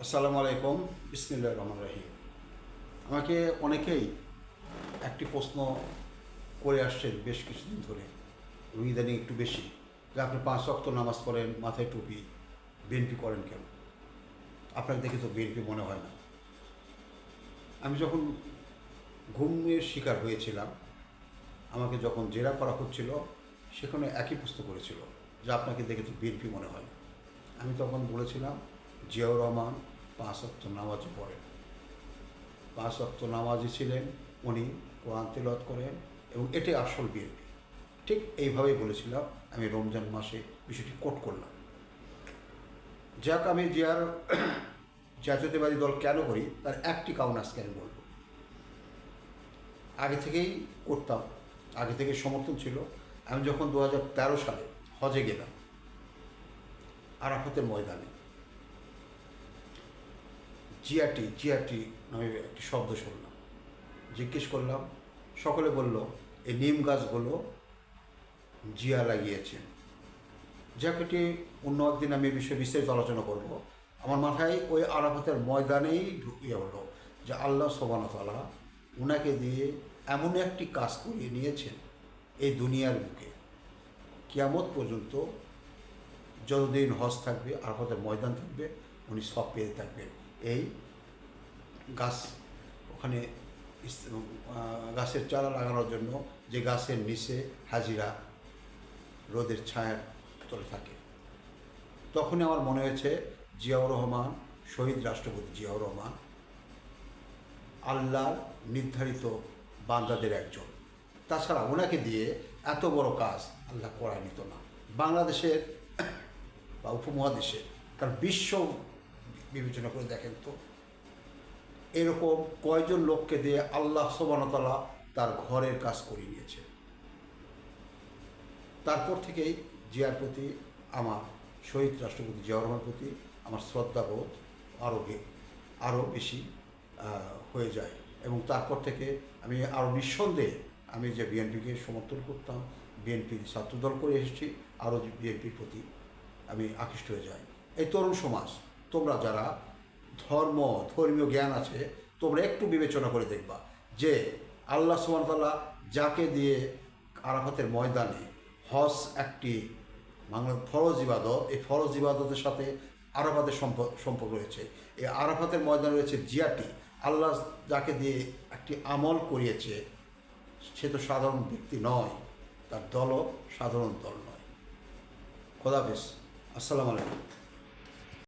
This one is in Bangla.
আসসালামু আলাইকুম। বিসমিল্লাহির রহমানির রহিম। আমাকে অনেকেই একটি প্রশ্ন করে আসছেন বেশ কিছুদিন ধরে, এবং ইদানিং একটু বেশি, যে আপনি 5 ওয়াক্ত নামাজ পড়েন, মাথায় টুপি, বিএনপি করেন কেন? আপনাকে দেখে তো বিএনপি মনে হয় না। আমি যখন ঘুমের শিকার হয়েছিলাম, আমাকে যখন জেরা করা হচ্ছিল, সেখানে একই প্রশ্ন করেছিল যে আপনাকে দেখে তো বিএনপি মনে হয় না। আমি তখন বলেছিলাম জিয়াউর রহমান 5 ওয়াক্ত নামাজই পড়েন, 5 ওয়াক্ত নামাজি ছিলেন, উনি কোরআন তিলাওয়াত করেন, এবং এটাই আসল বিএনপি। ঠিক এইভাবেই বলেছিলাম। আমি রমজান মাসে বিষয়টি কোট করলাম। যাক, আমি জাতীয়তাবাদী দল কেন করি তার একটি কারণ আজকে আমি বলব। আগে থেকেই করতাম, আগে থেকে সমর্থন ছিল। আমি যখন 2013 সালে হজে গেলাম, আরাফাতের ময়দানে জিয়াটি নামে একটি শব্দ শুনলাম। জিজ্ঞেস করলাম, সকলে বলল এই নিম গাছগুলো জিয়া লাগিয়েছেন। যাকে অন্য একদিন আমি বিষয়ে বিস্তারিত আলোচনা করব। আমার মাথায় ওই আরাফাতের ময়দানেই ঢুকিয়ে হলো যে আল্লাহ সুবহানাহু ওয়া তাআলা ওনাকে দিয়ে এমন একটি কাজ করিয়ে নিয়েছেন এই দুনিয়ার বুকে, কিয়ামত পর্যন্ত যতদিন হজ থাকবে, আরাফাতের ময়দান থাকবে, উনি সব পেয়ে থাকবেন। এই গাছ, ওখানে গাছের চারা লাগানোর জন্য যে গাছের নিচে হাজিরা রোদের ছায়ার তলে থাকে। তখনই আমার মনে হয়েছে জিয়াউর রহমান, শহীদ রাষ্ট্রপতি জিয়াউর রহমান আল্লাহর নির্ধারিত বান্দাদের একজন। তাছাড়া ওনাকে দিয়ে এত বড় কাজ আল্লাহ করায় নিত না বাংলাদেশের বা উপমহাদেশে। কারণ বিশ্ব বিবেচনা করে দেখেন তো, এরকম কয়জন লোককে দিয়ে আল্লাহ সুবহানাহু ওয়া তাআলা তার ঘরের কাজ করিয়ে নিয়েছে। তারপর থেকেই জিয়ার প্রতি আমার, শহীদ রাষ্ট্রপতি জিয়াউর রহমানের প্রতি আমার শ্রদ্ধাবোধ আরও বেশি হয়ে যায়। এবং তারপর থেকে আমি আরও নিঃসন্দেহে আমি যে বিএনপিকে সমর্থন করতাম, বিএনপির ছাত্রদল করে এসেছি, আরও বিএনপির প্রতি আমি আকৃষ্ট হয়ে যাই। এই তরুণ সমাজ, তোমরা যারা ধর্মীয় জ্ঞান আছে, তোমরা একটু বিবেচনা করে দেখবা যে আল্লাহ সুবহানাহু ওয়া তাআলা যাকে দিয়ে আরাফাতের ময়দানে হজ একটি ফরজ ইবাদত, এই ফরজ ইবাদতের সাথে আরাফাতের সম্পর্ক রয়েছে। এই আরাফাতের ময়দানে রয়েছে জিয়াটি। আল্লাহ যাকে দিয়ে একটি আমল করিয়েছে, সে তো সাধারণ ব্যক্তি নয়, তার দলও সাধারণ দল নয়। খোদা হাফেজ। আসসালামু আলাইকুম।